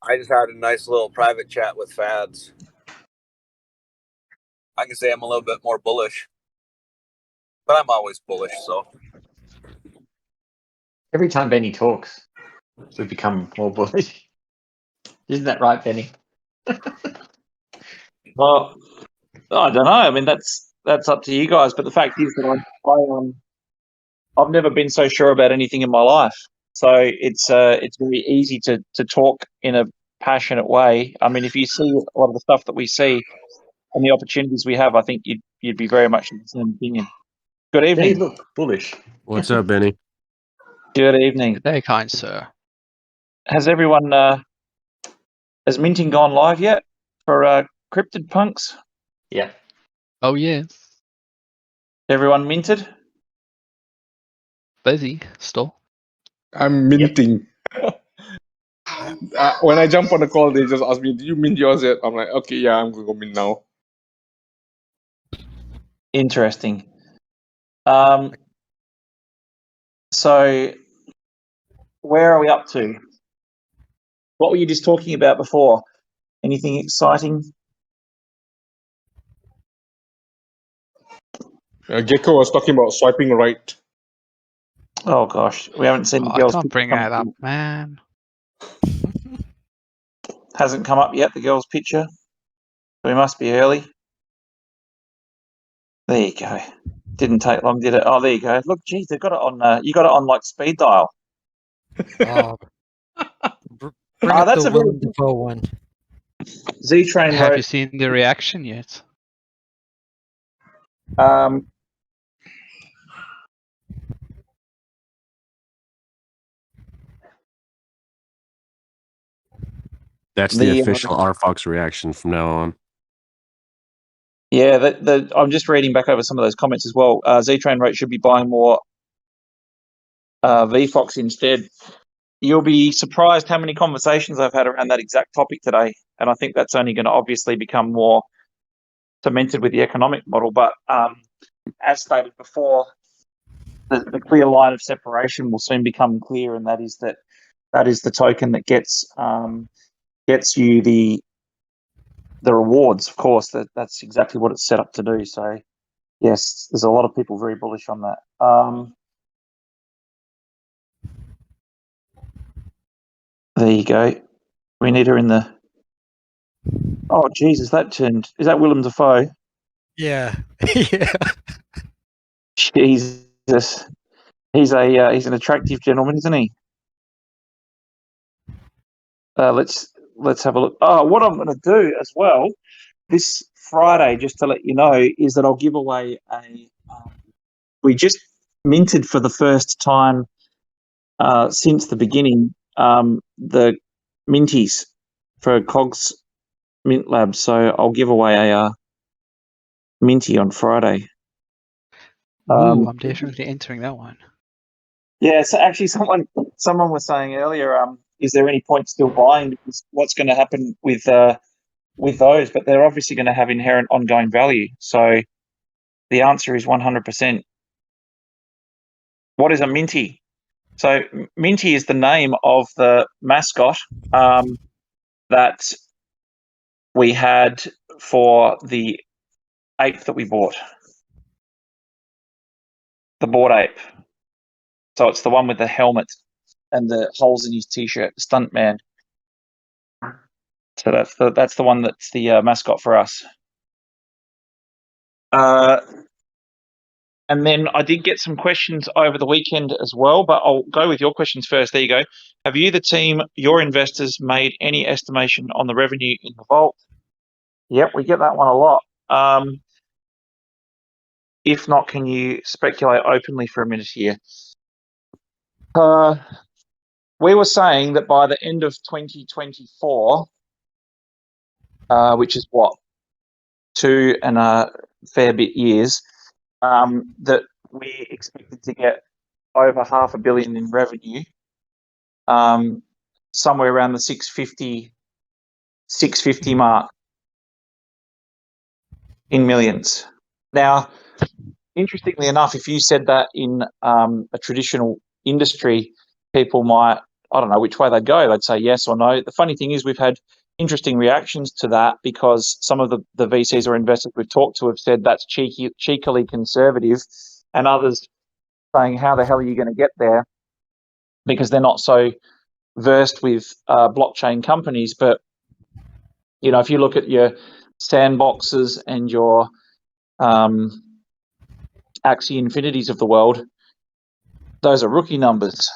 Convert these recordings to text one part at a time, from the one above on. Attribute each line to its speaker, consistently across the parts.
Speaker 1: I just had a nice little private chat with Fads. I can say I'm a little bit more bullish, but I'm always bullish. So
Speaker 2: every time Benny talks, we become more bullish. Isn't that right, Benny?
Speaker 3: Well, I don't know. I mean, that's up to you guys. But the fact is that I've never been so sure about anything in my life. So it's very easy to talk in a passionate way. I mean, if you see a lot of the stuff that we see and the opportunities we have, I think you'd be very much in the same opinion. Good evening.
Speaker 2: Benny, look bullish.
Speaker 4: What's up, Benny?
Speaker 3: Good evening.
Speaker 5: Very kind, sir.
Speaker 3: Has everyone has Minting gone live yet for Crypt3d Punks?
Speaker 2: Yeah.
Speaker 5: Oh, yeah.
Speaker 3: Everyone minted?
Speaker 5: Busy still.
Speaker 6: I'm minting. When I jump on the call, they just ask me, "Do you mint yours yet?" I'm like, "Okay, yeah, I'm gonna go mint now."
Speaker 3: Interesting. So where are we up to? What were you just talking about before? Anything exciting?
Speaker 6: Gecko was talking about swiping right.
Speaker 3: Oh gosh, we haven't seen the
Speaker 5: I
Speaker 3: girls.
Speaker 5: can't
Speaker 3: picture
Speaker 5: bring
Speaker 3: come
Speaker 5: that up, man.
Speaker 3: Hasn't come up yet, the girls' picture. We must be early. There you go. Didn't take long, did it? Oh, there you go. Look, geez, they've got it on. You got it on like speed dial.
Speaker 7: Bring up
Speaker 3: that's
Speaker 7: the
Speaker 3: a very
Speaker 7: Willem Dafoe one.
Speaker 3: Z-Train
Speaker 5: Have you
Speaker 3: wrote.
Speaker 5: seen the reaction yet?
Speaker 4: That's the official RFOX reaction from now on.
Speaker 3: Yeah, I'm just reading back over some of those comments as well. Z-Train wrote should be buying more VFOX instead. You'll be surprised how many conversations I've had around that exact topic today, and I think that's only going to obviously become more cemented with the economic model. But as stated before, the clear line of separation will soon become clear, and that is the token that gets you the rewards. Of course, that's exactly what it's set up to do. So yes, there's a lot of people very bullish on that. There you go. We need her in the. Oh Jesus, is that Willem Dafoe?
Speaker 7: Yeah. Yeah.
Speaker 3: Jesus, he's an attractive gentleman, isn't he? Let's have a look. Oh, what I'm going to do as well this Friday, just to let you know, is that I'll give away we just minted for the first time since the beginning the minties for Cogs Mint Lab. So I'll give away a minty on Friday.
Speaker 5: Ooh, I'm definitely entering that one.
Speaker 3: Yeah, so actually someone was saying earlier, is there any point still buying? Because what's going to happen with those? But they're obviously going to have inherent ongoing value. So the answer is 100%. What is a minty? So Minty is the name of the mascot that we had for the ape that we bought. The bored ape. So it's the one with the helmet and the holes in his t-shirt, the stuntman. So that's the one that's the mascot for us. And then I did get some questions over the weekend as well, but I'll go with your questions first. There you go. Have you, the team, your investors, made any estimation on the revenue in the vault? Yep, we get that one a lot. If not, can you speculate openly for a minute here? We were saying that by the end of 2024, which is what, 2 and a fair bit years, that we expected to get over $500 million in revenue, somewhere around the 650 mark in millions. Now, interestingly enough, if you said that in a traditional industry, people might I don't know which way they'd go. They'd say yes or no. The funny thing is we've had interesting reactions to that because some of the VCs or investors we've talked to have said that's cheekily conservative, and others saying, how the hell are you going to get there? Because they're not so versed with blockchain companies. But, you know, if you look at your Sandboxes and your Axie Infinities of the world, those are rookie numbers.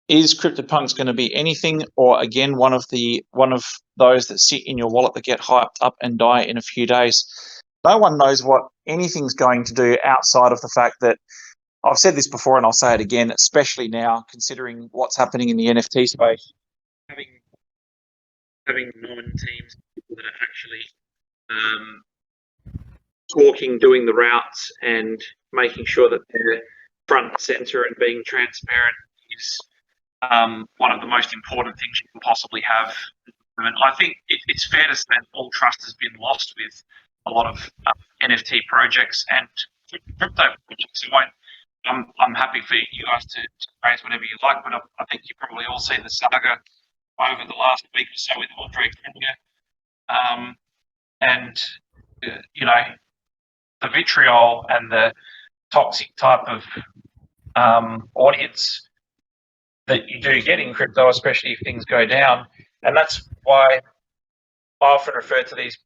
Speaker 3: Is CryptoPunks going to be anything, or again one of those that sit in your wallet that get hyped up and die in a few days? No one knows what anything's going to do outside of the fact that I've said this before and I'll say it again, especially now considering what's happening in the NFT space. Having known teams, people that are actually talking, doing the routes, and making sure that they're front and center and being transparent is one of the most important things you can possibly have. And I think it's fair to say that all trust has been lost with a lot of NFT projects and crypto projects. I'm happy for you guys to raise whatever you like, but I think you've probably all seen the saga over the last week or so with Andre Crypto. And you know, the vitriol and the toxic type of audience that you do get in crypto, especially if things go down. And that's why I often refer to these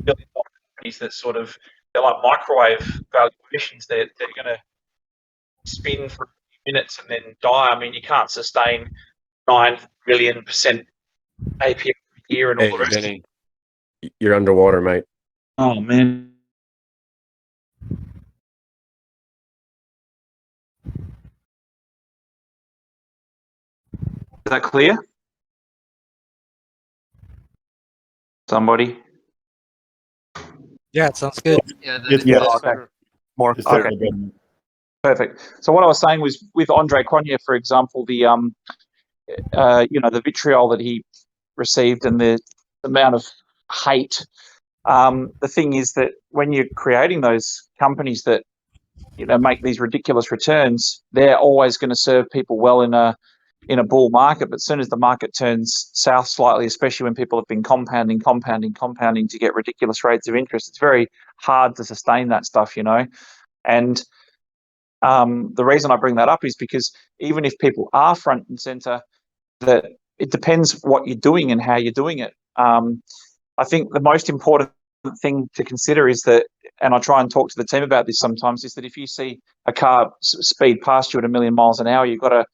Speaker 3: billion-dollar companies that sort of, they're like microwave valuations. They're going to spin for a few minutes and then die. I mean, you can't sustain 9 million% API a year and all the rest.
Speaker 4: Benny, you're underwater, mate.
Speaker 3: Oh, man. Is that clear? Somebody?
Speaker 7: Yeah, it sounds good.
Speaker 8: Yeah,
Speaker 3: Okay.
Speaker 8: More
Speaker 3: Okay. Perfect. So what I was saying was with Andre Cronje, for example, the the vitriol that he received and the amount of hate. The thing is that when you're creating those companies that make these ridiculous returns, they're always going to serve people well in a bull market. But as soon as the market turns south slightly, especially when people have been compounding to get ridiculous rates of interest, it's very hard to sustain that stuff, And the reason I bring that up is because even if people are front and center, that it depends what you're doing and how you're doing it. I think the most important thing to consider is that, and I try and talk to the team about this sometimes, is that if you see a car speed past you at 1 million miles an hour, you've got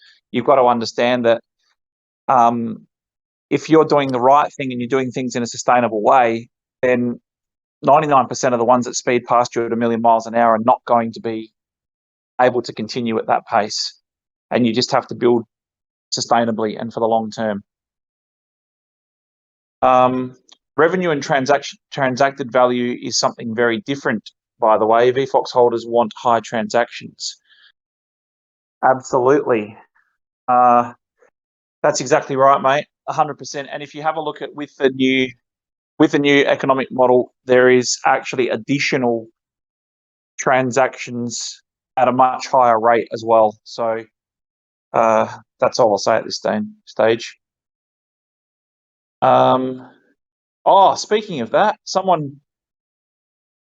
Speaker 3: to understand that if you're doing the right thing and you're doing things in a sustainable way, then 99% of the ones that speed past you at 1 million miles an hour are not going to be able to continue at that pace. And you just have to build sustainably and for the long term. Revenue and transacted value is something very different, by the way. VFOX holders want high transactions. Absolutely. That's exactly right, mate. 100%. And if you have a look at with the new economic model, there is actually additional transactions at a much higher rate as well. So that's all I'll say at this stage. Speaking of that,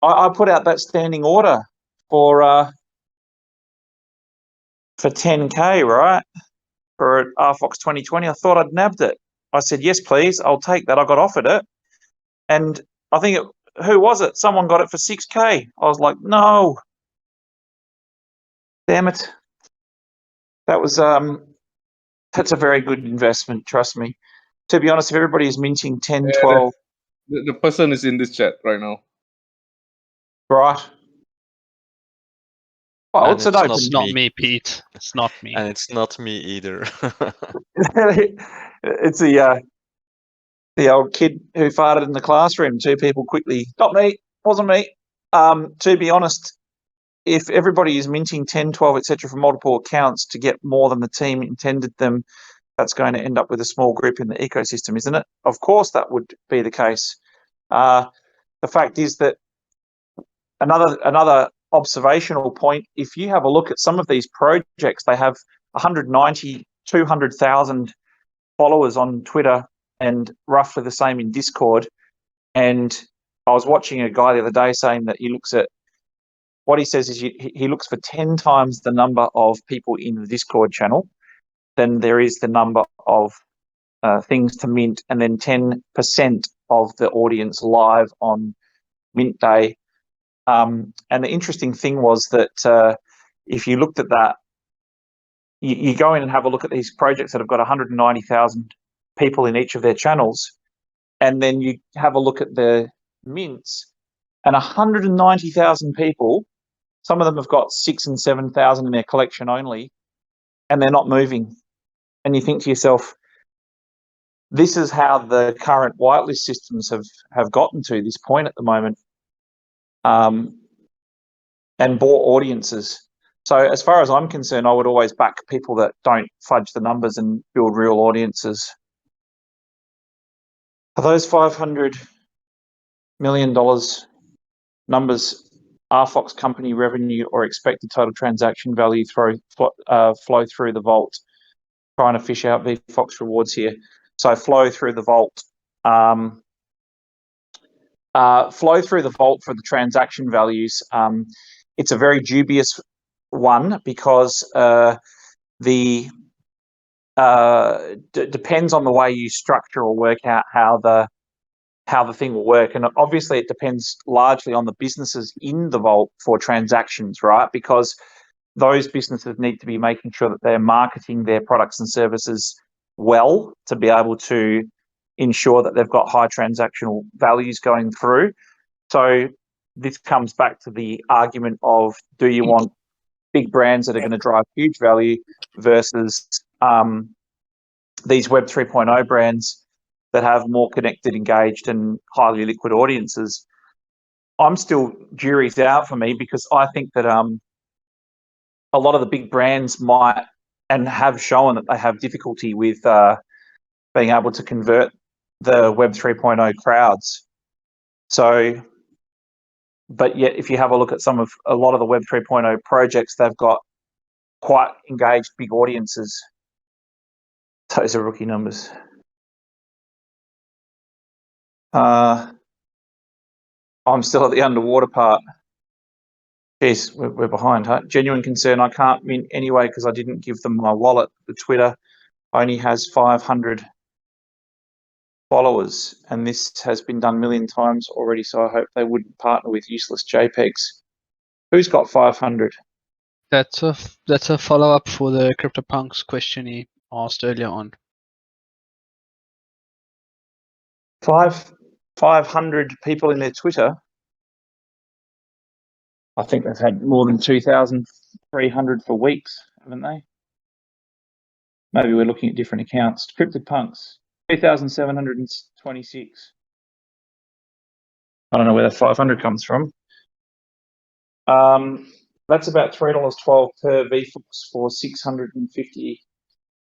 Speaker 3: I put out that standing order for 10K, right? For RFOX 2020. I thought I'd nabbed it. I said, yes, please, I'll take that. I got offered it. And I think who was it? Someone got it for 6K. I was like, no. Damn it. That's a very good investment, trust me. To be honest, if everybody is minting 10, 12.
Speaker 6: The person is in this chat right now.
Speaker 3: Right. Well,
Speaker 8: And
Speaker 3: it's an
Speaker 8: it's
Speaker 3: open.
Speaker 8: It's not me, Pete. It's not me. And it's not me either.
Speaker 3: It's the old kid who farted in the classroom. 2 people quickly. Not me. Wasn't me. To be honest, if everybody is minting 10, 12, etc. from multiple accounts to get more than the team intended them, that's going to end up with a small group in the ecosystem, isn't it? Of course, that would be the case. The fact is that another observational point, if you have a look at some of these projects, they have 190, 200,000 followers on Twitter and roughly the same in Discord. And I was watching a guy the other day saying that he looks at, what he says is he looks for 10 times the number of people in the Discord channel than there is the number of things to mint, and then 10% of the audience live on mint day. And the interesting thing was that if you looked at that, you go in and have a look at these projects that have got 190,000 people in each of their channels, and then you have a look at the mints, and 190,000 people, some of them have got 6,000 and 7,000 in their collection only, and they're not moving. And you think to yourself, this is how the current whitelist systems have gotten to this point at the moment, and bought audiences. So as far as I'm concerned, I would always back people that don't fudge the numbers and build real audiences. Are those $500 million numbers RFOX company revenue or expected total transaction value flow through the vault? Trying to fish out VFOX rewards here. So flow through the vault. Flow through the vault for the transaction values. It's a very dubious one because depends on the way you structure or work out how the thing will work. And obviously it depends largely on the businesses in the vault for transactions, right? Because those businesses need to be making sure that they're marketing their products and services well to be able to ensure that they've got high transactional values going through. So this comes back to the argument of, do you want big brands that are going to drive huge value versus these Web 3.0 brands that have more connected, engaged, and highly liquid audiences? I'm still, jury's out for me, because I think that a lot of the big brands might and have shown that they have difficulty with being able to convert the Web 3.0 crowds. So, but yet if you have a look at a lot of the Web 3.0 projects, they've got quite engaged big audiences. Those are rookie numbers. I'm still at the underwater part. Yes, we're behind, huh? Genuine concern. I can't mint anyway because I didn't give them my wallet. The Twitter only has 500 followers, and this has been done a million times already, so I hope they wouldn't partner with useless JPEGs. Who's got 500?
Speaker 5: That's a follow-up for the Crypt3d Punk's question he asked earlier on.
Speaker 3: 500 people in their Twitter. I think they've had more than 2,300 for weeks, haven't they? Maybe we're looking at different accounts. Crypt3d Punks, 2,726. I don't know where that 500 comes from. That's about $3.12 per VFOX for 650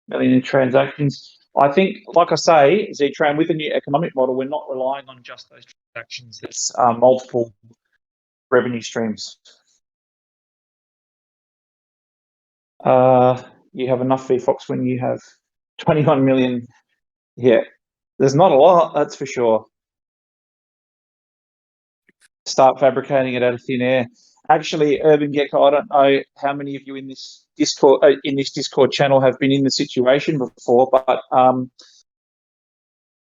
Speaker 3: million in transactions. I think, like I say, Ztran, with the new economic model, we're not relying on just those transactions. There's multiple revenue streams. You have enough VFOX when you have 21 million. Yeah, there's not a lot, that's for sure. Start fabricating it out of thin air. Actually, Urban Gecko, I don't know how many of you in this Discord channel have been in the situation before, but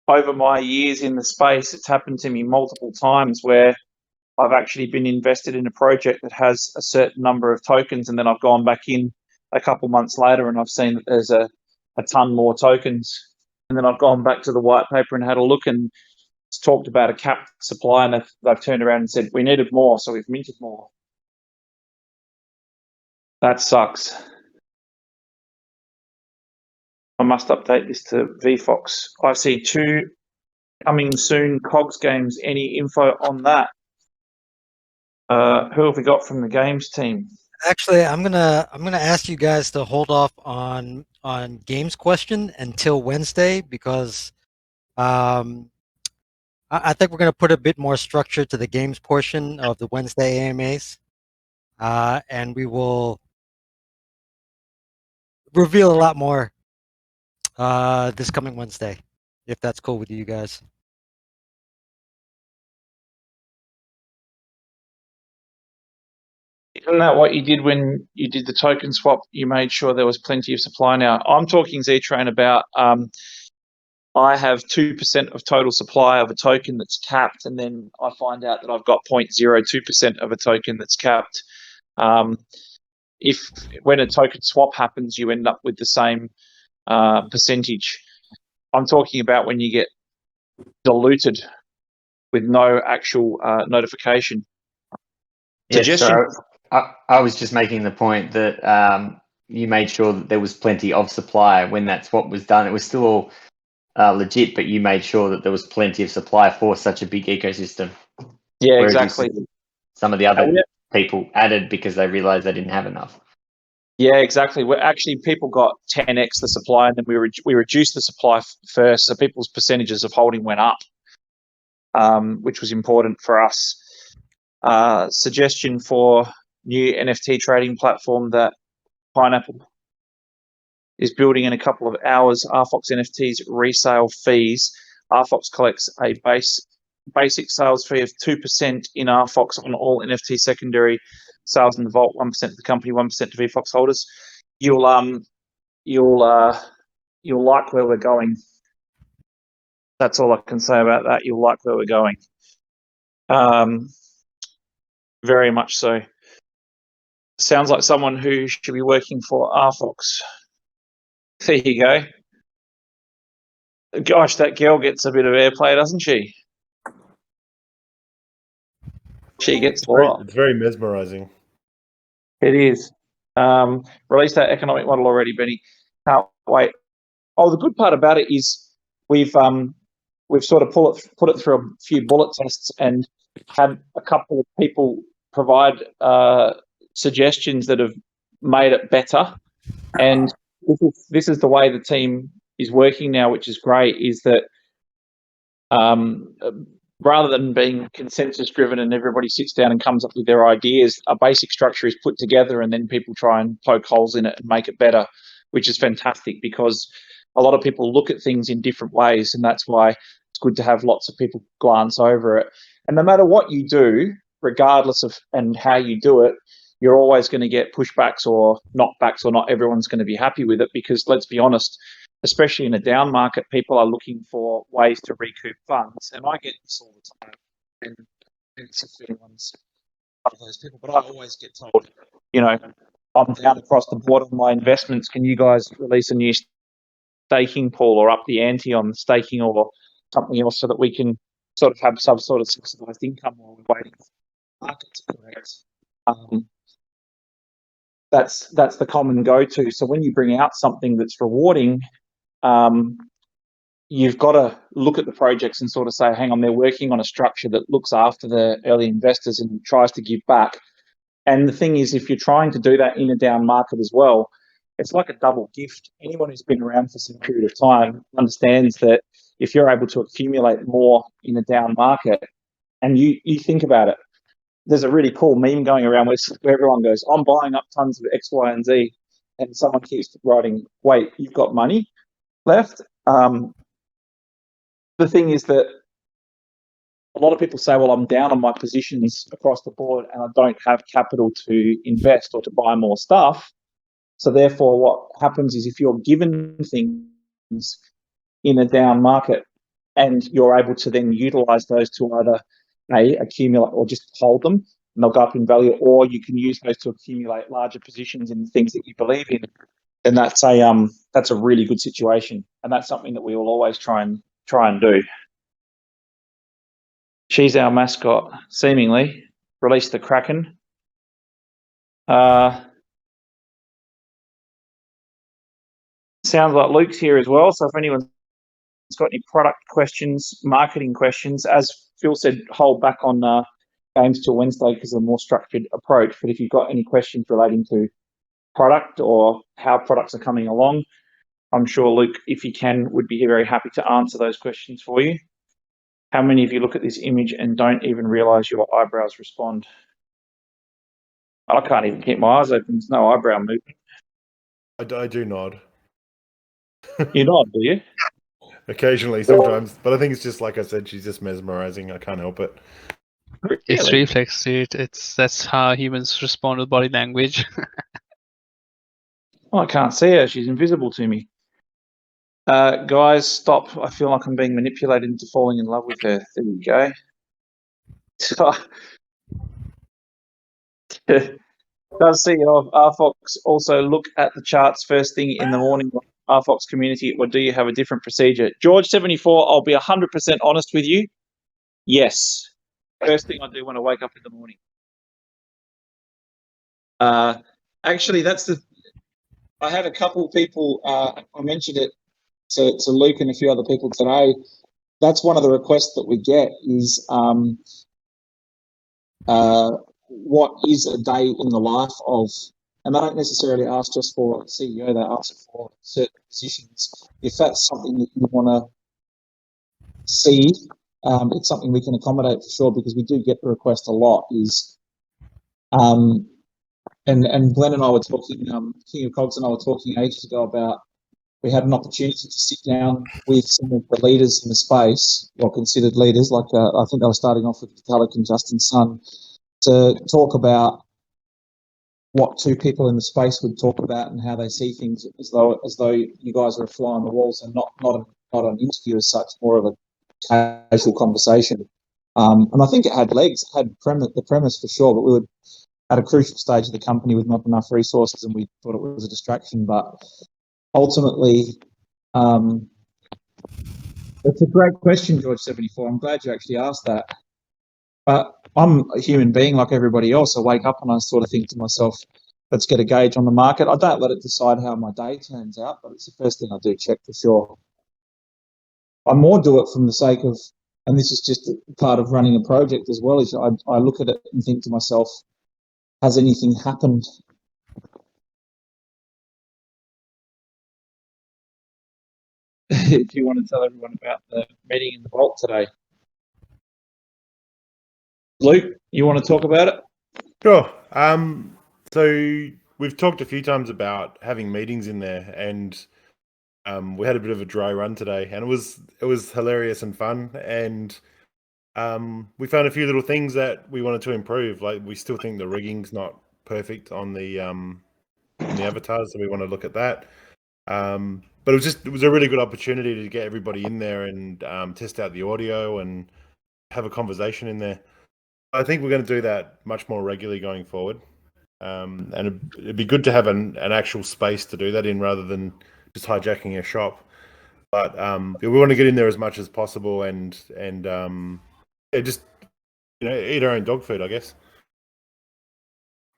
Speaker 3: over my years in the space, it's happened to me multiple times where I've actually been invested in a project that has a certain number of tokens, and then I've gone back in a couple months later and I've seen that there's a ton more tokens, and then I've gone back to the white paper and had a look, and it's talked about a capped supply, and they've turned around and said we needed more, so we've minted more. That sucks. I must update this to VFOX. I see 2 coming soon COGS games. Any info on that? Who have we got from the games team?
Speaker 7: Actually, I'm gonna ask you guys to hold off on games question until Wednesday, because I think we're going to put a bit more structure to the games portion of the Wednesday AMAs, and we will reveal a lot more this coming Wednesday, if that's cool with you guys.
Speaker 3: Isn't that what you did when you did the token swap? You made sure there was plenty of supply. Now, I'm talking Z-Train about I have 2% of total supply of a token that's capped, and then I find out that I've got 0.02% of a token that's capped. If when a token swap happens, you end up with the same percentage. I'm talking about when you get diluted with no actual notification.
Speaker 2: Yeah, so I was just making the point that you made sure that there was plenty of supply when that swap was done. It was still all legit, but you made sure that there was plenty of supply for such a big ecosystem.
Speaker 3: Yeah,
Speaker 2: Whereas
Speaker 3: exactly.
Speaker 2: Some of the other people added because they realized they didn't have enough.
Speaker 3: Yeah, exactly. Well, actually, people got 10x the supply, and then we reduced the supply first, so people's percentages of holding went up, which was important for us. Suggestion for new NFT trading platform that Pineapple is building in a couple of hours. RFOX NFTs resale fees. RFOX collects a basic sales fee of 2% in RFOX on all NFT secondary sales in the vault, 1% to the company, 1% to VFOX holders. You'll like where we're going. That's all I can say about that. You'll like where we're going. Very much so. Sounds like someone who should be working for RFOX. There you go. Gosh, that girl gets a bit of airplay, doesn't she? She gets a lot.
Speaker 9: It's very mesmerizing.
Speaker 3: It is. Released that economic model already, Benny. Can't wait. Oh, the good part about it is we've sort of put it through a few bullet tests and had a couple of people provide suggestions that have made it better. And this is the way the team is working now, which is great. Is that rather than being consensus driven and everybody sits down and comes up with their ideas, a basic structure is put together and then people try and poke holes in it and make it better, which is fantastic because a lot of people look at things in different ways, and that's why it's good to have lots of people glance over it. And no matter what you do, regardless of and how you do it, you're always going to get pushbacks or knockbacks, or not everyone's going to be happy with it because, let's be honest, especially in a down market, people are looking for ways to recoup funds. And I get this all the time. And it's if anyone's one of those people, but I always get told, I'm down across the board on my investments. Can you guys release a new staking pool or up the ante on staking or something else so that we can sort of have some sort of subsidized income while we're waiting for the market to correct? That's the common go-to. So when you bring out something that's rewarding, you've got to look at the projects and sort of say, hang on, they're working on a structure that looks after the early investors and tries to give back. And the thing is, if you're trying to do that in a down market as well, it's like a double gift. Anyone who's been around for some period of time understands that if you're able to accumulate more in a down market, and you think about it, there's a really cool meme going around where everyone goes, I'm buying up tons of X, Y, and Z. And someone keeps writing, wait, you've got money left? The thing is that a lot of people say, well, I'm down on my positions across the board and I don't have capital to invest or to buy more stuff. So therefore, what happens is if you're given things in a down market and you're able to then utilize those to either accumulate or just hold them, and they'll go up in value, or you can use those to accumulate larger positions in things that you believe in, and that's a really good situation, and that's something that we will always try and do. She's our mascot, seemingly. Release the Kraken. Sounds like Luke's here as well, so if anyone's got any product questions, marketing questions, as Phil said, hold back on games till Wednesday because of a more structured approach. But if you've got any questions relating to product or how products are coming along, I'm sure Luke, if he can, would be very happy to answer those questions for you. How many of you look at this image and don't even realise your eyebrows respond? I can't even keep my eyes open. There's no eyebrow movement.
Speaker 9: I do nod.
Speaker 3: You nod, do you?
Speaker 9: Occasionally, sometimes. But I think it's just, like I said, she's just mesmerizing. I can't help it.
Speaker 5: It's reflex, dude. That's how humans respond with body language.
Speaker 3: Well, I can't see her. She's invisible to me. Guys, stop. I feel like I'm being manipulated into falling in love with her. There you go. Does CEO of RFOX also look at the charts first thing in the morning? RFOX community, or do you have a different procedure? George74, I'll be 100% honest with you. Yes. First thing I do when I wake up in the morning. Actually, I had a couple of people, I mentioned it to Luke and a few other people today. That's one of the requests that we get is what is a day in the life of, and they don't necessarily ask just for a CEO, they ask for certain positions. If that's something that you want to see, it's something we can accommodate for sure, because we do get the request a lot. And Glenn and I were talking, King of Cogs and I were talking ages ago about, we had an opportunity to sit down with some of the leaders in the space, or considered leaders, like I think they were starting off with Vitalik and Justin Sun, to talk about what two people in the space would talk about and how they see things, as though you guys are a fly on the walls and not an interview as such, more of a casual conversation. And I think it had legs, it had the premise for sure, but we were at a crucial stage of the company with not enough resources, and we thought it was a distraction. But ultimately, it's a great question, George74. I'm glad you actually asked that. But I'm a human being like everybody else. I wake up and I sort of think to myself, let's get a gauge on the market. I don't let it decide how my day turns out, but it's the first thing I do check for sure. I more do it from the sake of, and this is just a part of running a project as well, is I look at it and think to myself, has anything happened? If you want to tell everyone about the meeting in the vault today. Luke, you want to talk about it?
Speaker 9: Sure. So we've talked a few times about having meetings in there, and we had a bit of a dry run today, and it was hilarious and fun. And we found a few little things that we wanted to improve. Like, we still think the rigging's not perfect on the avatars, so we want to look at that. But it was a really good opportunity to get everybody in there and test out the audio and have a conversation in there. I think we're going to do that much more regularly going forward. And it'd be good to have an actual space to do that in, rather than just hijacking a shop. But we want to get in there as much as possible and just eat our own dog food, I guess.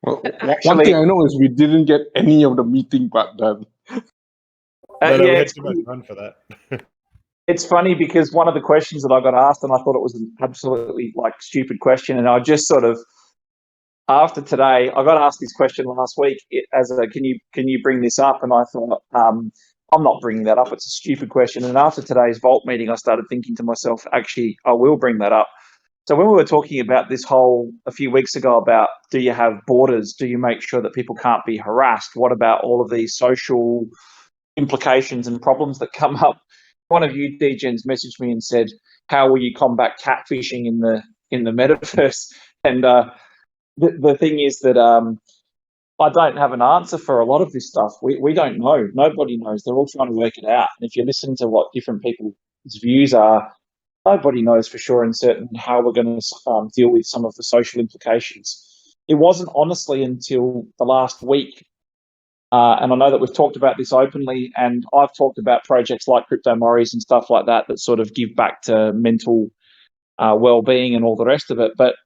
Speaker 6: Well, one thing I know is we didn't get any of the meeting part done.
Speaker 9: No, we had too much fun for that.
Speaker 3: It's funny because one of the questions that I got asked, and I thought it was an absolutely stupid question, and I just sort of, after today, I got asked this question last week as a, can you bring this up? And I thought, I'm not bringing that up. It's a stupid question. And after today's Vault meeting, I started thinking to myself, actually, I will bring that up. So when we were talking about this a few weeks ago about, do you have borders? Do you make sure that people can't be harassed? What about all of these social implications and problems that come up? One of you DGens messaged me and said, how will you combat catfishing in the metaverse? And the thing is that I don't have an answer for a lot of this stuff. We don't know. Nobody knows. They're all trying to work it out. And if you listen to what different people's views are, nobody knows for sure and certain how we're going to deal with some of the social implications. It wasn't honestly until the last week, and I know that we've talked about this openly, and I've talked about projects like Crypto Morries and stuff like that that sort of give back to mental well-being and all the rest of it. But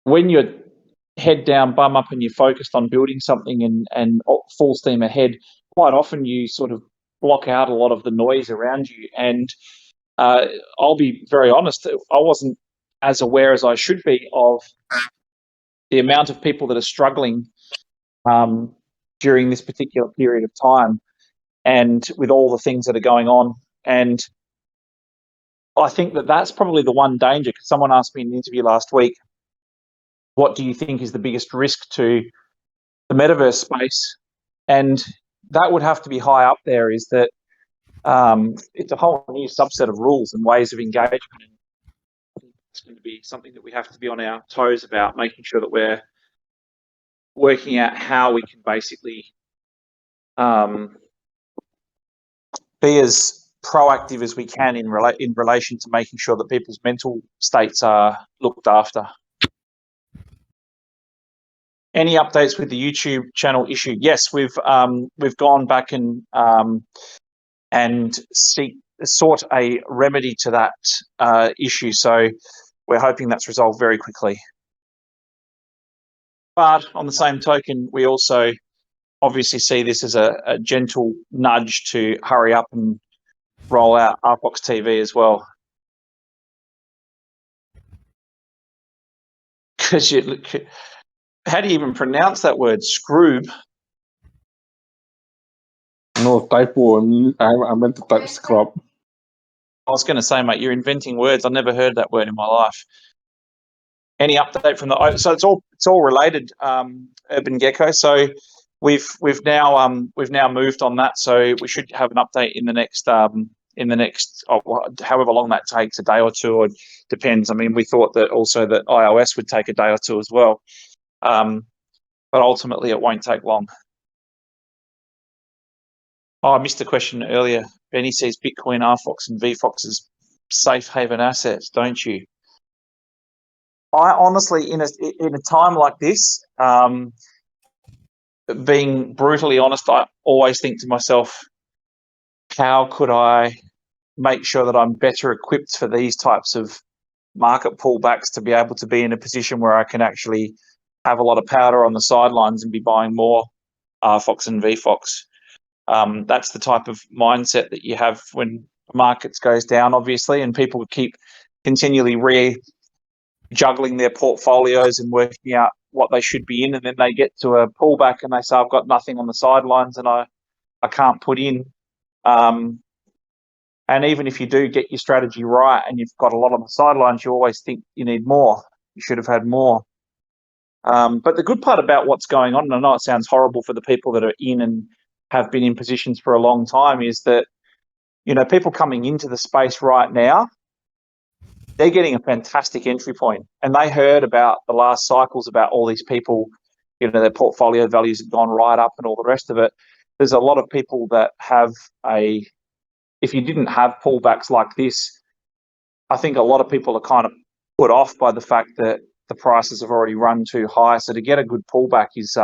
Speaker 3: when you're head down, bum up, and you're focused on building something and full steam ahead, quite often you sort of block out a lot of the noise around you. And I'll be very honest, I wasn't as aware as I should be of the amount of people that are struggling during this particular period of time, and with all the things that are going on. And I think that's probably the one danger, because someone asked me in an interview last week, what do you think is the biggest risk to the metaverse space? And that would have to be high up there, is that it's a whole new subset of rules and ways of engagement. It's going to be something that we have to be on our toes about, making sure that we're working out how we can basically be as proactive as we can in relation to making sure that people's mental states are looked after. Any updates with the YouTube channel issue? Yes, we've gone back and sought a remedy to that issue. So we're hoping that's resolved very quickly. But on the same token, we also obviously see this as a gentle nudge to hurry up and roll out RFOX TV as well. Because how do you even pronounce that word? Scroob?
Speaker 6: No, typo. I meant to type scrub.
Speaker 3: I was going to say, mate, you're inventing words. I've never heard that word in my life. Any update from the? So it's all related. Urban Gecko. So we've now moved on that. So we should have an update in the next however long that takes, a day or two, or depends. I mean, we thought that also that iOS would take a day or two as well, but ultimately it won't take long. Oh, I missed the question earlier. Benny says Bitcoin, RFOX, and VFOX as safe haven assets, don't you? I honestly, in a time like this, being brutally honest, I always think to myself, how could I make sure that I'm better equipped for these types of market pullbacks to be able to be in a position where I can actually have a lot of powder on the sidelines and be buying more RFOX and VFOX. That's the type of mindset that you have when markets goes down, obviously, and people keep continually juggling their portfolios and working out what they should be in, and then they get to a pullback and they say, I've got nothing on the sidelines and I can't put in. And even if you do get your strategy right and you've got a lot on the sidelines, you always think you need more. You should have had more. But the good part about what's going on, and I know it sounds horrible for the people that are in and have been in positions for a long time, is that, people coming into the space right now, they're getting a fantastic entry point. And they heard about the last cycles about all these people, their portfolio values have gone right up and all the rest of it. There's a lot of people that have if you didn't have pullbacks like this, I think a lot of people are kind of put off by the fact that the prices have already run too high. So to get a good pullback is,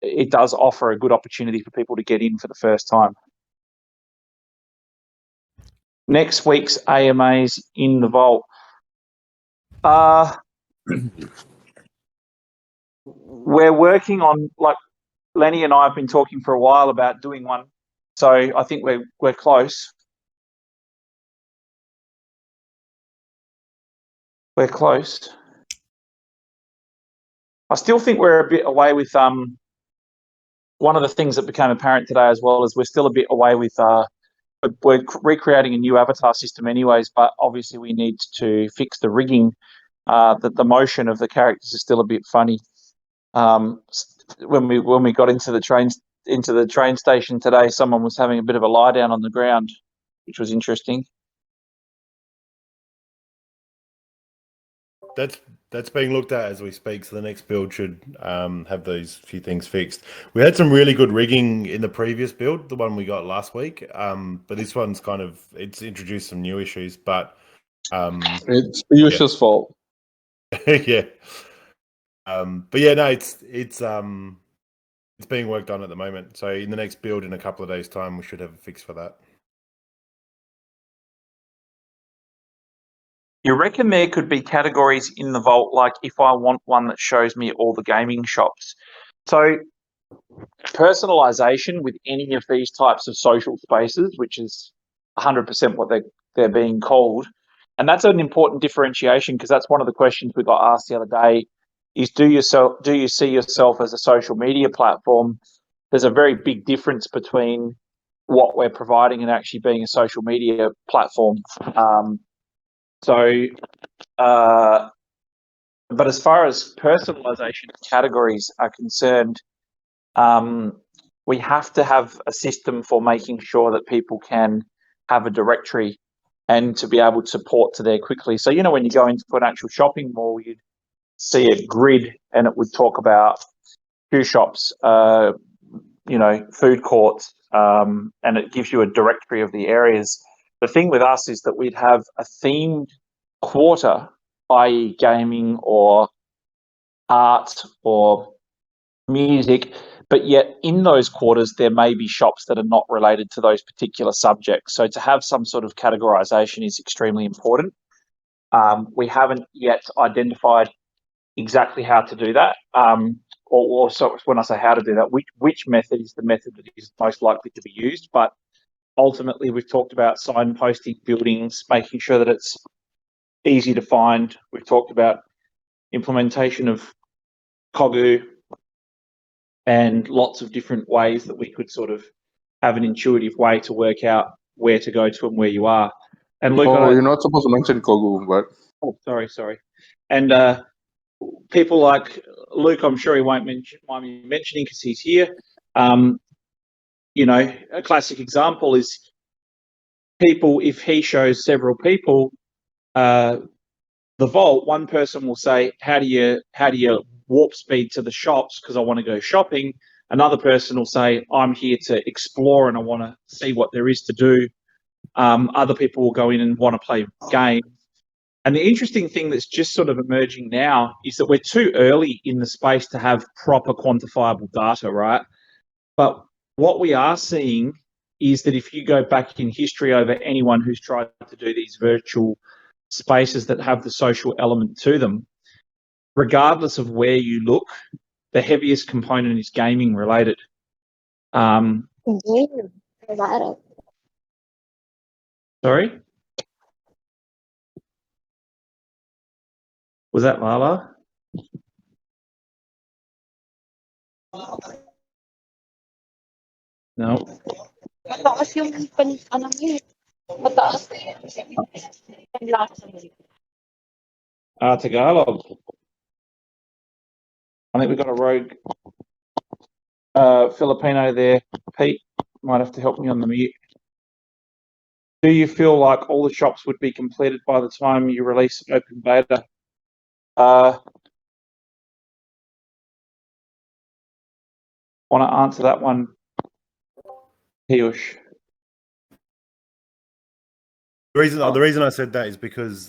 Speaker 3: it does offer a good opportunity for people to get in for the first time. Next week's AMAs in the vault. We're working on, like Lenny and I have been talking for a while about doing one. So I think we're close. We're close. I still think we're a bit away with one of the things that became apparent today as well is we're still a bit away with we're recreating a new avatar system anyways, but obviously we need to fix the rigging. That the motion of the characters is still a bit funny. When we got into the train station today, someone was having a bit of a lie down on the ground, which was interesting.
Speaker 9: That's being looked at as we speak, so the next build should have those few things fixed. We had some really good rigging in the previous build, the one we got last week, but this one's it's introduced some new issues, but
Speaker 6: it's Piyush's fault.
Speaker 9: yeah. But yeah, no, it's being worked on at the moment. So in the next build in a couple of days' time, we should have a fix for that.
Speaker 3: You reckon there could be categories in the vault, like if I want one that shows me all the gaming shops? So personalization with any of these types of social spaces, which is 100% what they're being called. And that's an important differentiation, because that's one of the questions we got asked the other day, is do you see yourself as a social media platform? There's a very big difference between what we're providing and actually being a social media platform. But as far as personalization categories are concerned, we have to have a system for making sure that people can have a directory and to be able to port to there quickly. So, when you go into an actual shopping mall, you'd see a grid and it would talk about shoe shops, food courts, and it gives you a directory of the areas. The thing with us is that we'd have a themed quarter, i.e. gaming or art or music, but yet in those quarters there may be shops that are not related to those particular subjects. So to have some sort of categorization is extremely important. We haven't yet identified exactly how to do that. Or so when I say how to do that, which method is the method that is most likely to be used. But ultimately, we've talked about signposting buildings, making sure that it's easy to find. We've talked about implementation of Kogu and lots of different ways that we could sort of have an intuitive way to work out where to go to and where you are. And Luke,
Speaker 6: you're not supposed to mention Kogu, but
Speaker 3: sorry. And people like Luke, I'm sure he won't mind me mentioning because he's here. A classic example is people, if he shows several people the vault, one person will say, how do you warp speed to the shops because I want to go shopping? Another person will say, I'm here to explore and I want to see what there is to do. Other people will go in and want to play games. And the interesting thing that's just sort of emerging now is that we're too early in the space to have proper quantifiable data, right? But what we are seeing is that if you go back in history over anyone who's tried to do these virtual spaces that have the social element to them, regardless of where you look, the heaviest component is gaming related. Sorry? Was that Lala? No. Tagalog. I think we've got a rogue Filipino there. Pete might have to help me on the mute. Do you feel like all the shops would be completed by the time you release open beta? Want to answer that one, Piyush?
Speaker 9: The reason I said that is because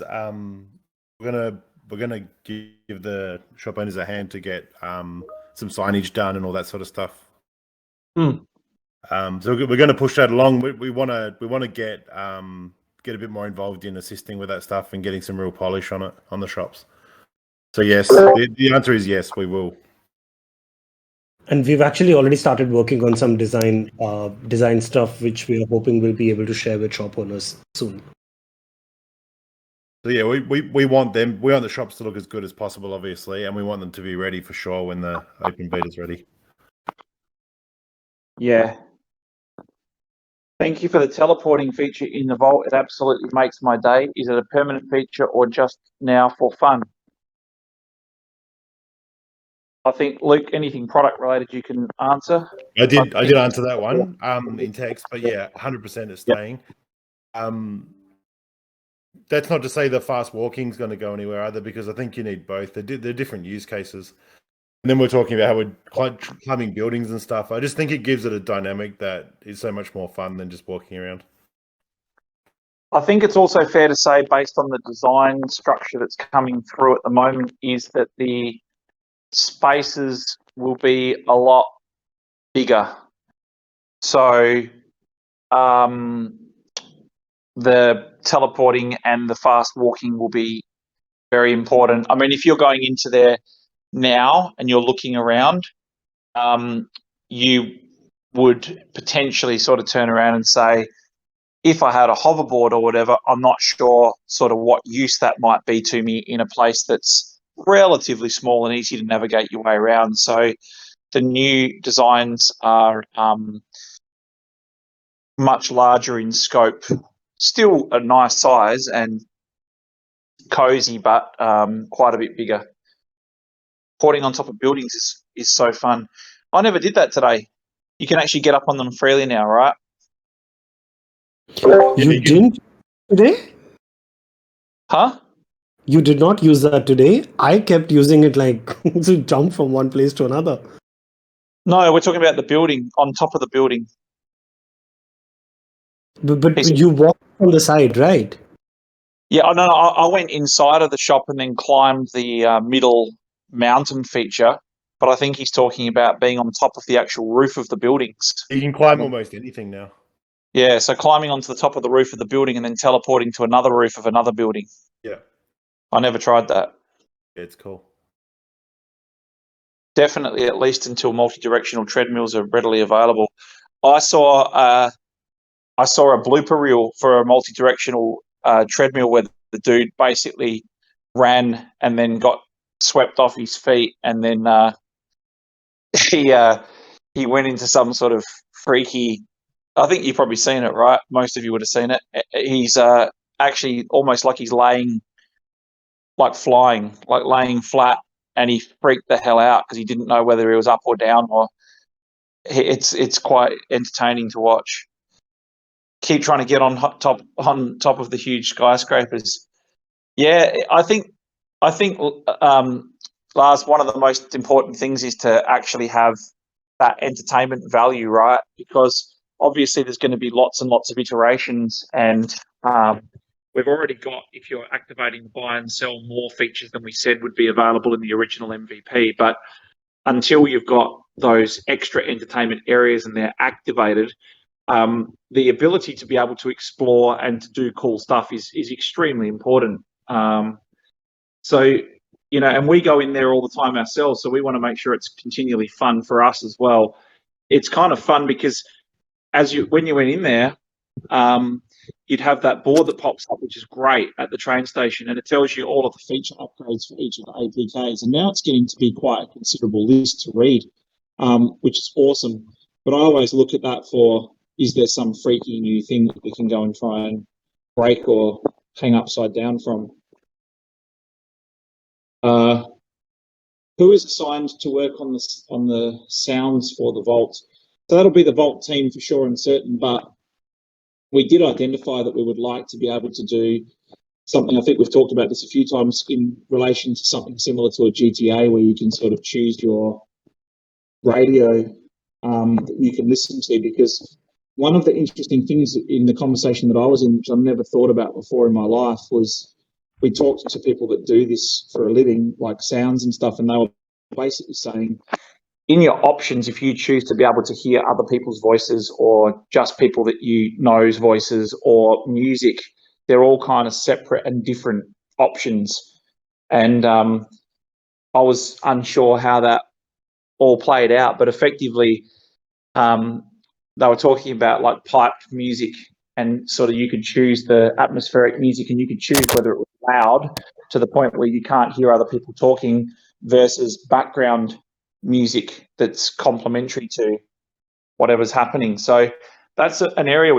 Speaker 9: we're gonna give the shop owners a hand to get some signage done and all that sort of stuff. So we're going to push that along. We want to get a bit more involved in assisting with that stuff and getting some real polish on it on the shops. So yes, the answer is yes, we will.
Speaker 10: And we've actually already started working on some design stuff, which we are hoping we'll be able to share with shop owners soon.
Speaker 9: So yeah, we want the shops to look as good as possible, obviously, and we want them to be ready for sure when the open beta is ready.
Speaker 3: Yeah. Thank you for the teleporting feature in the vault. It absolutely makes my day. Is it a permanent feature or just now for fun? I think, Luke, anything product related you can answer.
Speaker 9: I did answer that one in text, but yeah, 100% is staying. That's not to say the fast walking is going to go anywhere either, because I think you need both. They're different use cases. And then we're talking about how we're climbing buildings and stuff. I just think it gives it a dynamic that is so much more fun than just walking around.
Speaker 3: I think it's also fair to say, based on the design structure that's coming through at the moment, is that the spaces will be a lot bigger. So the teleporting and the fast walking will be very important. I mean, if you're going into there now and you're looking around, you would potentially sort of turn around and say, if I had a hoverboard or whatever, I'm not sure sort of what use that might be to me in a place that's relatively small and easy to navigate your way around. So the new designs are much larger in scope. Still a nice size and cozy, but quite a bit bigger. Porting on top of buildings is so fun. I never did that today. You can actually get up on them freely now, right?
Speaker 10: You didn't today?
Speaker 3: Huh?
Speaker 10: You did not use that today? I kept using it like to jump from one place to another.
Speaker 3: No, we're talking about the building, on top of the building.
Speaker 10: But you walked on the side, right?
Speaker 3: Yeah, no, I went inside of the shop and then climbed the middle mountain feature. But I think he's talking about being on top of the actual roof of the buildings.
Speaker 9: You can climb almost anything now.
Speaker 3: Yeah, so climbing onto the top of the roof of the building and then teleporting to another roof of another building.
Speaker 9: Yeah.
Speaker 3: I never tried that.
Speaker 9: Yeah, it's cool.
Speaker 3: Definitely, at least until multi-directional treadmills are readily available. I saw a blooper reel for a multi-directional treadmill where the dude basically ran and then got swept off his feet, and then he went into some sort of freaky. I think you've probably seen it, right? Most of you would have seen it. He's actually almost like he's laying, like flying, like laying flat, and he freaked the hell out because he didn't know whether he was up or down. Or it's quite entertaining to watch. Keep trying to get on top of the huge skyscrapers. Yeah, I think Lars, one of the most important things is to actually have that entertainment value, right? Because obviously there's going to be lots and lots of iterations, and we've already got, if you're activating the buy and sell, more features than we said would be available in the original MVP. But until you've got those extra entertainment areas and they're activated, the ability to be able to explore and to do cool stuff is extremely important. So, you know, and we go in there all the time ourselves, so we want to make sure it's continually fun for us as well. It's kind of fun because when you went in there, you'd have that board that pops up, which is great at the train station, and it tells you all of the feature upgrades for each of the APKs. And now it's getting to be quite a considerable list to read, which is awesome. But I always look at that for, is there some freaky new thing that we can go and try and break or hang upside down from? Who is assigned to work on the sounds for the vault? So that'll be the vault team for sure and certain, but we did identify that we would like to be able to do something. I think we've talked about this a few times in relation to something similar to a GTA, where you can sort of choose your radio that you can listen to. Because one of the interesting things in the conversation that I was in, which I've never thought about before in my life, was we talked to people that do this for a living, like sounds and stuff, and they were basically saying, in your options, if you choose to be able to hear other people's voices or just people that you know's voices or music, they're all kind of separate and different options. And I was unsure how that all played out, but effectively they were talking about like pipe music, and sort of you could choose the atmospheric music, and you could choose whether it was loud to the point where you can't hear other people talking versus background music that's complementary to whatever's happening. So that's an area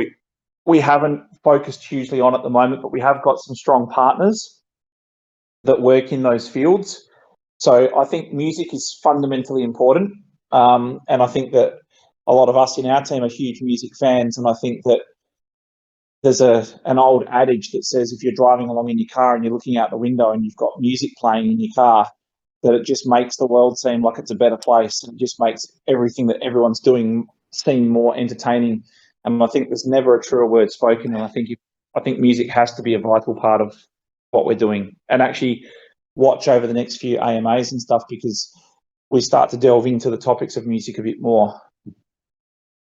Speaker 3: we haven't focused hugely on at the moment, but we have got some strong partners that work in those fields. So I think music is fundamentally important, and I think that a lot of us in our team are huge music fans, and I think that there's an old adage that says if you're driving along in your car and you're looking out the window and you've got music playing in your car, that it just makes the world seem like it's a better place, and it just makes everything that everyone's doing seem more entertaining. And I think there's never a truer word spoken, and I think music has to be a vital part of what we're doing. And actually watch over the next few AMAs and stuff, because we start to delve into the topics of music a bit more.